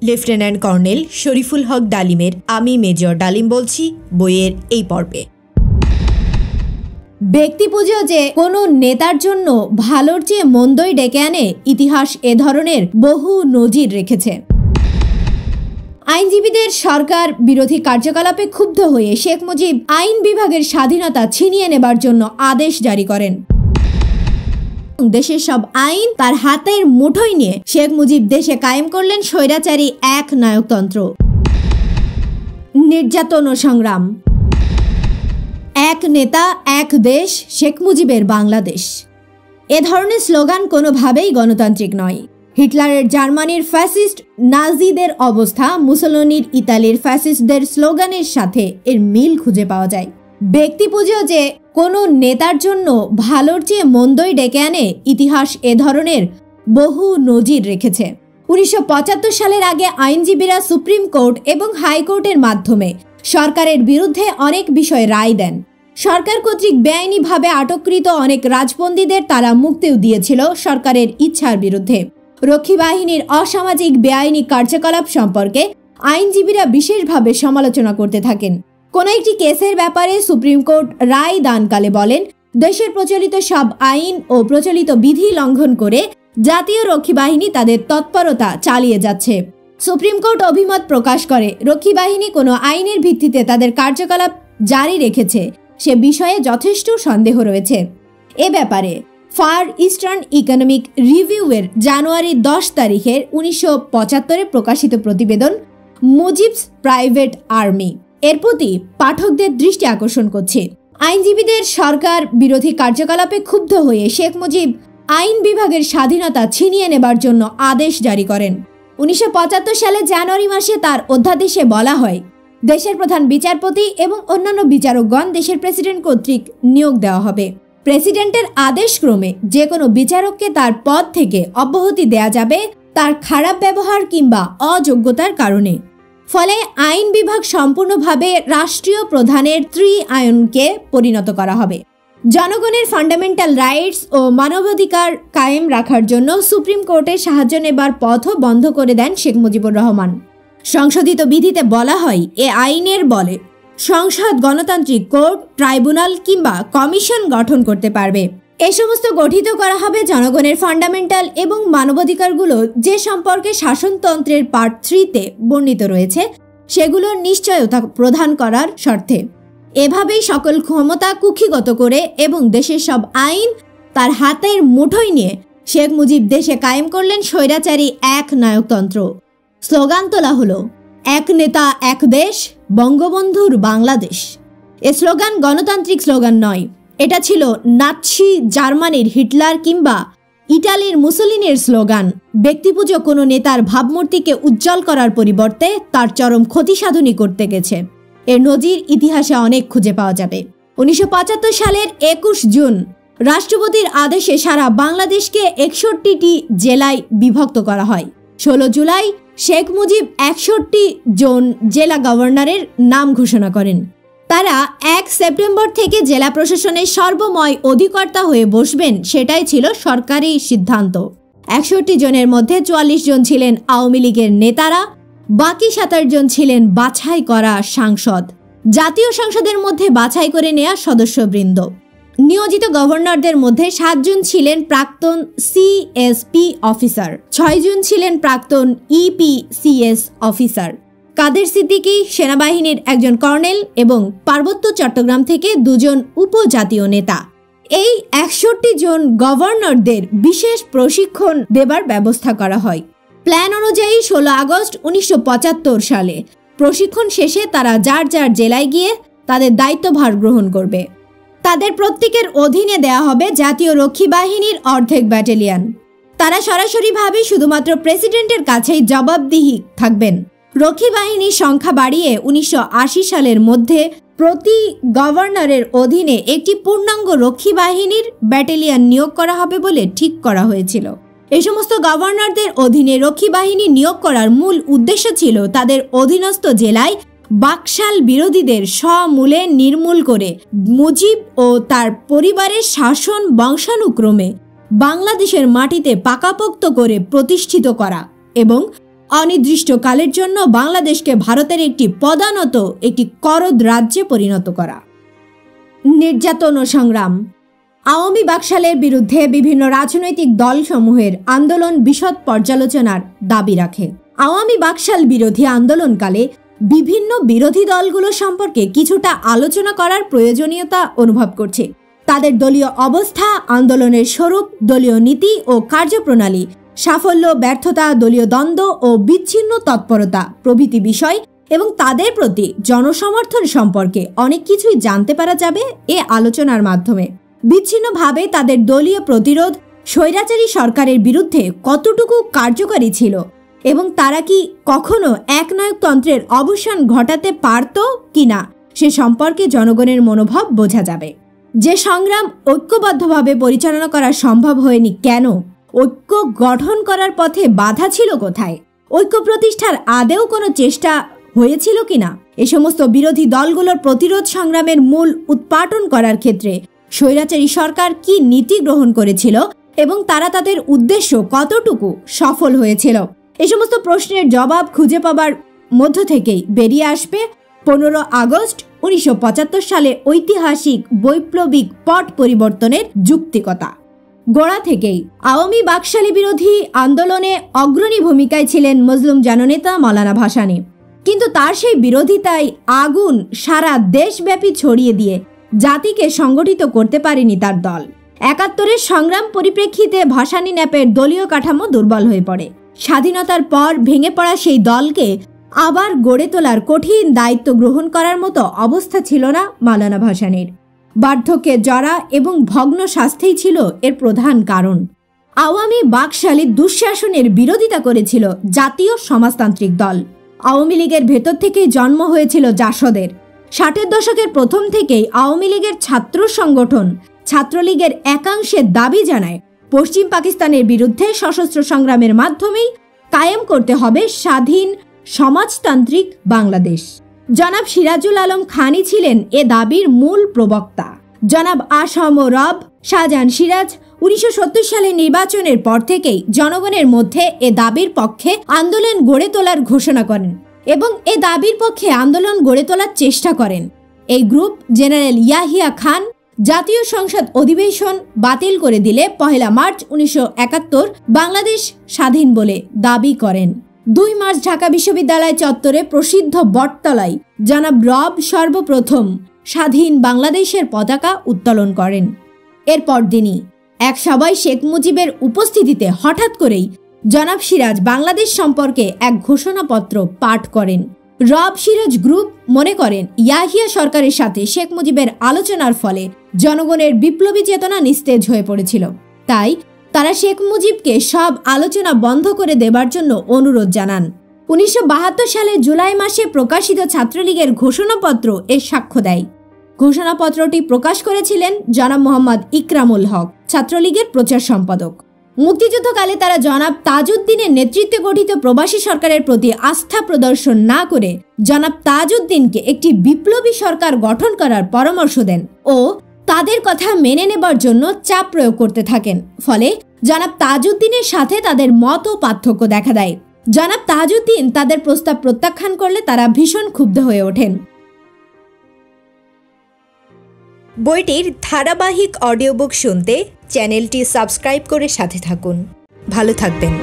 Lieutenant colonel Shariful হক ডালিমের আমি major ডালিম বলছি বইয়ের এই পর্বে। ব্যক্তি পুজো যে কোনো নেতার জন্য ভালোর চেয়ে মন্দই ডেকে আনে, ইতিহাস এ ধরনের বহু নজির রেখেছে। আইনজীবীদের সরকার বিরোধী কার্যকলাপে ক্ষুব্ধ হয়ে শেখ মুজিব আইন বিভাগের স্বাধীনতা ছিনিয়ে নেবার জন্য আদেশ জারি করেন। দেশের সব আইন তার হাতের মুঠোয় নিয়ে শেখ মুজিব দেশে কায়েম করলেন স্বৈরাচারী এক নায়কতন্ত্র। নির্যাতন ও সংগ্রাম, এক নেতা এক দেশ, শেখ মুজিবের বাংলাদেশ, এ ধরনের স্লোগান কোনোভাবেই গণতান্ত্রিক নয়। হিটলারের জার্মানির ফ্যাসিস্ট নাজিদের অবস্থা মুসোলিনির ইতালির ফ্যাসিস্টদের স্লোগানের সাথে এর মিল খুঁজে পাওয়া যায়। ব্যক্তি পুজো যে কোনো নেতার জন্য ভালোর চেয়ে মন্দই ডেকে আনে, ইতিহাস এ ধরনের বহু নজির রেখেছে। 1975 সালের আগে আইনজীবীরা সুপ্রিম কোর্ট এবং হাইকোর্টের মাধ্যমে সরকারের বিরুদ্ধে অনেক বিষয়ে রায় দেন। সরকার কর্তৃক বেআইনিভাবে আটককৃত অনেক রাজবন্দীদের তারা মুক্তিও দিয়েছিল সরকারের ইচ্ছার বিরুদ্ধে। রক্ষী বাহিনীর অসামাজিক বেআইনি কার্যকলাপ সম্পর্কে আইনজীবীরা বিশেষভাবে সমালোচনা করতে থাকেন। কোন একটি কেসের ব্যাপারে সুপ্রিম কোর্ট রায় দানকালে বলেন, দেশের প্রচলিত সব আইন ও প্রচলিত বিধি লঙ্ঘন করে জাতীয় রক্ষী বাহিনী তাদের তৎপরতা চালিয়ে যাচ্ছে। সুপ্রিম কোর্ট অভিমত প্রকাশ করে, রক্ষী বাহিনী কোনো আইনের ভিত্তিতে তাদের কার্যকলাপ জারি রেখেছে সে বিষয়ে যথেষ্ট সন্দেহ রয়েছে। এ ব্যাপারে ফার ইস্টার্ন ইকোনমিক রিভিউয়ের জানুয়ারি 10 তারিখের 1975 প্রকাশিত প্রতিবেদন মুজিবস প্রাইভেট আর্মি এর প্রতি পাঠকদের দৃষ্টি আকর্ষণ করছে। আইনজীবীদের সরকার বিরোধী কার্যকলাপে ক্ষুব্ধ হয়ে শেখ মুজিব আইন বিভাগের স্বাধীনতা ছিনিয়ে নেবার জন্য আদেশ জারি করেন। 1975 সালে জানুয়ারি মাসে তার অধ্যাদেশে বলা হয়, দেশের প্রধান বিচারপতি এবং অন্যান্য বিচারকগণ দেশের প্রেসিডেন্ট কর্তৃক নিয়োগ দেওয়া হবে। প্রেসিডেন্টের আদেশ ক্রমে যে কোনো বিচারককে তার পদ থেকে অব্যাহতি দেয়া যাবে তার খারাপ ব্যবহার কিংবা অযোগ্যতার কারণে। ফলে আইন বিভাগ সম্পূর্ণভাবে রাষ্ট্রীয় প্রধানের ত্রিআইনকে পরিণত করা হবে। জনগণের ফান্ডামেন্টাল রাইটস ও মানবাধিকার কায়েম রাখার জন্য সুপ্রিম কোর্টের সাহায্য নেবার পথও বন্ধ করে দেন শেখ মুজিবুর রহমান। সংশোধিত বিধিতে বলা হয়, এ আইনের বলে সংসদ গণতান্ত্রিক কোর্ট, ট্রাইব্যুনাল কিংবা কমিশন গঠন করতে পারবে। এ সমস্ত গঠিত করা হবে জনগণের ফান্ডামেন্টাল এবং মানবাধিকারগুলো যে সম্পর্কে শাসনতন্ত্রের পার্ট 3-তে বর্ণিত রয়েছে সেগুলোর নিশ্চয়তা প্রদান করার স্বার্থে। এভাবেই সকল ক্ষমতা কুক্ষিগত করে এবং দেশের সব আইন তার হাতের মুঠোয় নিয়ে শেখ মুজিব দেশে কায়েম করলেন স্বৈরাচারী এক নায়কতন্ত্র। স্লোগান তোলা হলো, এক নেতা এক দেশ, বঙ্গবন্ধুর বাংলাদেশ। এ স্লোগান গণতান্ত্রিক স্লোগান নয়, এটা ছিল নাৎসি জার্মানির হিটলার কিংবা ইটালির মুসোলিনির স্লোগান। ব্যক্তিপুজো কোনো নেতার ভাবমূর্তিকে উজ্জ্বল করার পরিবর্তে তার চরম ক্ষতিসাধনই করতে গেছে। এর নজির ইতিহাসে অনেক খুঁজে পাওয়া যাবে। 1975 সালের 21 জুন রাষ্ট্রপতির আদেশে সারা বাংলাদেশকে 61টি জেলায় বিভক্ত করা হয়। 16 জুলাই শেখ মুজিব 61 জন জেলা গভর্নরের নাম ঘোষণা করেন। তারা 1 সেপ্টেম্বর থেকে জেলা প্রশাসনের সর্বময় অধিকর্তা হয়ে বসবেন, সেটাই ছিল সরকারি সিদ্ধান্ত। 61 জনের মধ্যে 44 জন ছিলেন আওয়ামী লীগের নেতারা, বাকি 27 জন ছিলেন বাছাই করা সাংসদ, জাতীয় সংসদের মধ্যে বাছাই করে নেওয়া সদস্যবৃন্দ। নিয়োজিত গভর্নরদের মধ্যে 7 জন ছিলেন প্রাক্তন সিএসপি অফিসার, 6 জন ছিলেন প্রাক্তন ইপিসিএস অফিসার। কাদের সিদ্দিকী সেনাবাহিনীর একজন কর্নেল এবং পার্বত্য চট্টগ্রাম থেকে 2 জন উপজাতীয় নেতা। এই 61 জন গভর্নরদের বিশেষ প্রশিক্ষণ দেবার ব্যবস্থা করা হয়। প্ল্যান অনুযায়ী 16 আগস্ট 1975 সালে প্রশিক্ষণ শেষে তারা যার যার জেলায় গিয়ে তাদের দায়িত্বভার গ্রহণ করবে। তাদের প্রত্যেকের অধীনে দেয়া হবে জাতীয় রক্ষী বাহিনীর অর্ধেক ব্যাটালিয়ন। তারা সরাসরিভাবে শুধুমাত্র প্রেসিডেন্টের কাছেই জবাবদিহি থাকবেন। রক্ষী বাহিনীর সংখ্যা বাড়িয়ে 1980 সালের মধ্যে প্রতি গভর্নরের অধীনে একটি পূর্ণাঙ্গ রক্ষী বাহিনীর ব্যাটালিয়ন নিয়োগ করা হবে বলে ঠিক করা হয়েছিল। এই সমস্ত গভর্নরদের অধীনে রক্ষী বাহিনী নিয়োগ করার মূল উদ্দেশ্য ছিল তাদের অধীনস্থ জেলায় বাকশাল বিরোধীদের সমূলে নির্মূল করে মুজিব ও তার পরিবারের শাসন বংশানুক্রমে বাংলাদেশের মাটিতে পাকাপোক্ত করে প্রতিষ্ঠিত করা এবং অনির্দিষ্টকালের জন্য বাংলাদেশকে ভারতের একটি পদানত একটি করদ রাজ্যে পরিণত করা। নির্যাতন ও সংগ্রাম। আওয়ামী বাকশালের বিরুদ্ধে বিভিন্ন রাজনৈতিক দলসমূহের আন্দোলন বিশদ পর্যালোচনার দাবি রাখে। আওয়ামী বাকশাল বিরোধী আন্দোলনকালে বিভিন্ন বিরোধী দলগুলো সম্পর্কে কিছুটা আলোচনা করার প্রয়োজনীয়তা অনুভব করছে। তাদের দলীয় অবস্থা, আন্দোলনের স্বরূপ, দলীয় নীতি ও কার্যপ্রণালী, সাফল্য, ব্যর্থতা, দলীয় দ্বন্দ্ব ও বিচ্ছিন্ন তৎপরতা প্রভৃতি বিষয় এবং তাদের প্রতি জনসমর্থন সম্পর্কে অনেক কিছুই জানতে পারা যাবে এ আলোচনার মাধ্যমে। বিচ্ছিন্নভাবে তাদের দলীয় প্রতিরোধ স্বৈরাচারী সরকারের বিরুদ্ধে কতটুকু কার্যকারী ছিল এবং তারা কি কখনো একনায়কতন্ত্রের অবসান ঘটাতে পারত কিনা সে সম্পর্কে জনগণের মনোভাব বোঝা যাবে। যে সংগ্রাম ঐক্যবদ্ধভাবে পরিচালনা করা সম্ভব হয়নি কেন? ঐক্য গঠন করার পথে বাধা ছিল কোথায়? ঐক্য প্রতিষ্ঠার আদেও কোনো চেষ্টা হয়েছিল কিনা? এ সমস্ত বিরোধী দলগুলোর প্রতিরোধ সংগ্রামের মূল উৎপাটন করার ক্ষেত্রে স্বৈরাচারী সরকার কি নীতি গ্রহণ করেছিল এবং তারা তাদের উদ্দেশ্য কতটুকু সফল হয়েছিল? এ সমস্ত প্রশ্নের জবাব খুঁজে পাবার মধ্য থেকেই বেরিয়ে আসবে 15 আগস্ট 1975 সালে ঐতিহাসিক বৈপ্লবিক পট পরিবর্তনের যুক্তিকতা। গোড়া থেকেই আওয়ামী বাকশালী বিরোধী আন্দোলনে অগ্রণী ভূমিকায় ছিলেন মজলুম জননেতা মাওলানা ভাসানী, কিন্তু তার সেই বিরোধিতায় আগুন সারা দেশব্যাপী ছড়িয়ে দিয়ে জাতিকে সংগঠিত করতে পারেনি তার দল। 71-এর সংগ্রাম পরিপ্রেক্ষিতে ভাসানী ন্যাপের দলীয় কাঠামো দুর্বল হয়ে পড়ে। স্বাধীনতার পর ভেঙে পড়া সেই দলকে আবার গড়ে তোলার কঠিন দায়িত্ব গ্রহণ করার মতো অবস্থা ছিল না মাওলানা ভাসানীর। বার্ধক্যে জরা এবং ভগ্ন স্বাস্থ্যই ছিল এর প্রধান কারণ। আওয়ামী বাকশালী দুঃশাসনের বিরোধিতা করেছিল জাতীয় সমাজতান্ত্রিক দল। আওয়ামী লীগের ভেতর থেকেই জন্ম হয়েছিল জাসদের। 60-এর দশকের প্রথম থেকেই আওয়ামী লীগের ছাত্র সংগঠন ছাত্রলীগের একাংশে দাবি জানায় পশ্চিম পাকিস্তানের বিরুদ্ধে সশস্ত্র সংগ্রামের মাধ্যমেই কায়েম করতে হবে স্বাধীন সমাজতান্ত্রিক বাংলাদেশ। জনাব সিরাজুল আলম খানই ছিলেন এ দাবির মূল প্রবক্তা। জনাব আসম ও রব শাহজাহান সিরাজ 1970 সালের নির্বাচনের পর থেকেই জনগণের মধ্যে এ দাবির পক্ষে আন্দোলন গড়ে তোলার ঘোষণা করেন এবং এ দাবির পক্ষে আন্দোলন গড়ে তোলার চেষ্টা করেন। এই গ্রুপ জেনারেল ইয়াহিয়া খান জাতীয় সংসদ অধিবেশন বাতিল করে দিলে 1 মার্চ 1971 বাংলাদেশ স্বাধীন বলে দাবি করেন। 2 মার্চ ঢাকা বিশ্ববিদ্যালয় চত্বরে প্রসিদ্ধ বটতলায় জনাব রব সর্বপ্রথম স্বাধীন বাংলাদেশের পতাকা উত্তোলন করেন। এরপর দিনই এক সভায় শেখ মুজিবের উপস্থিতিতে হঠাৎ করেই জনাব সিরাজ বাংলাদেশ সম্পর্কে এক ঘোষণাপত্র পাঠ করেন। রব সিরাজ গ্রুপ মনে করেন ইয়াহিয়া সরকারের সাথে শেখ মুজিবের আলোচনার ফলে জনগণের বিপ্লবী চেতনা নিস্তেজ হয়ে পড়েছিল, তাই তারা শেখ মুজিবকে সব আলোচনা বন্ধ করে দেবার জন্য অনুরোধ জানান। 1972 সালে জুলাই মাসে প্রকাশিত ছাত্রলীগের ঘোষণাপত্র এর সাক্ষ্য দেয়। ঘোষণাপত্রটি প্রকাশ করেছিলেন জনাব মোহাম্মদ ইকরামুল হক, ছাত্রলীগের প্রচার সম্পাদক। মুক্তিযুদ্ধকালে তারা জনাব তাজউদ্দিনের নেতৃত্বে গঠিত প্রবাসী সরকারের প্রতি আস্থা প্রদর্শন না করে জনাব তাজউদ্দিনকে একটি বিপ্লবী সরকার গঠন করার পরামর্শ দেন ও তাদের কথা মেনে নেবার জন্য চাপ প্রয়োগ করতে থাকেন। ফলে জনাব তাজউদ্দিনের সাথে তাদের মত ও পার্থক্য দেখা দেয়। জনাব তাজউদ্দিন তাদের প্রস্তাব প্রত্যাখ্যান করলে তারা ভীষণ ক্ষুব্ধ হয়ে ওঠেন। বইটির ধারাবাহিক অডিও বুক শুনতে চ্যানেলটি সাবস্ক্রাইব করে সাথে থাকুন। ভালো থাকবেন।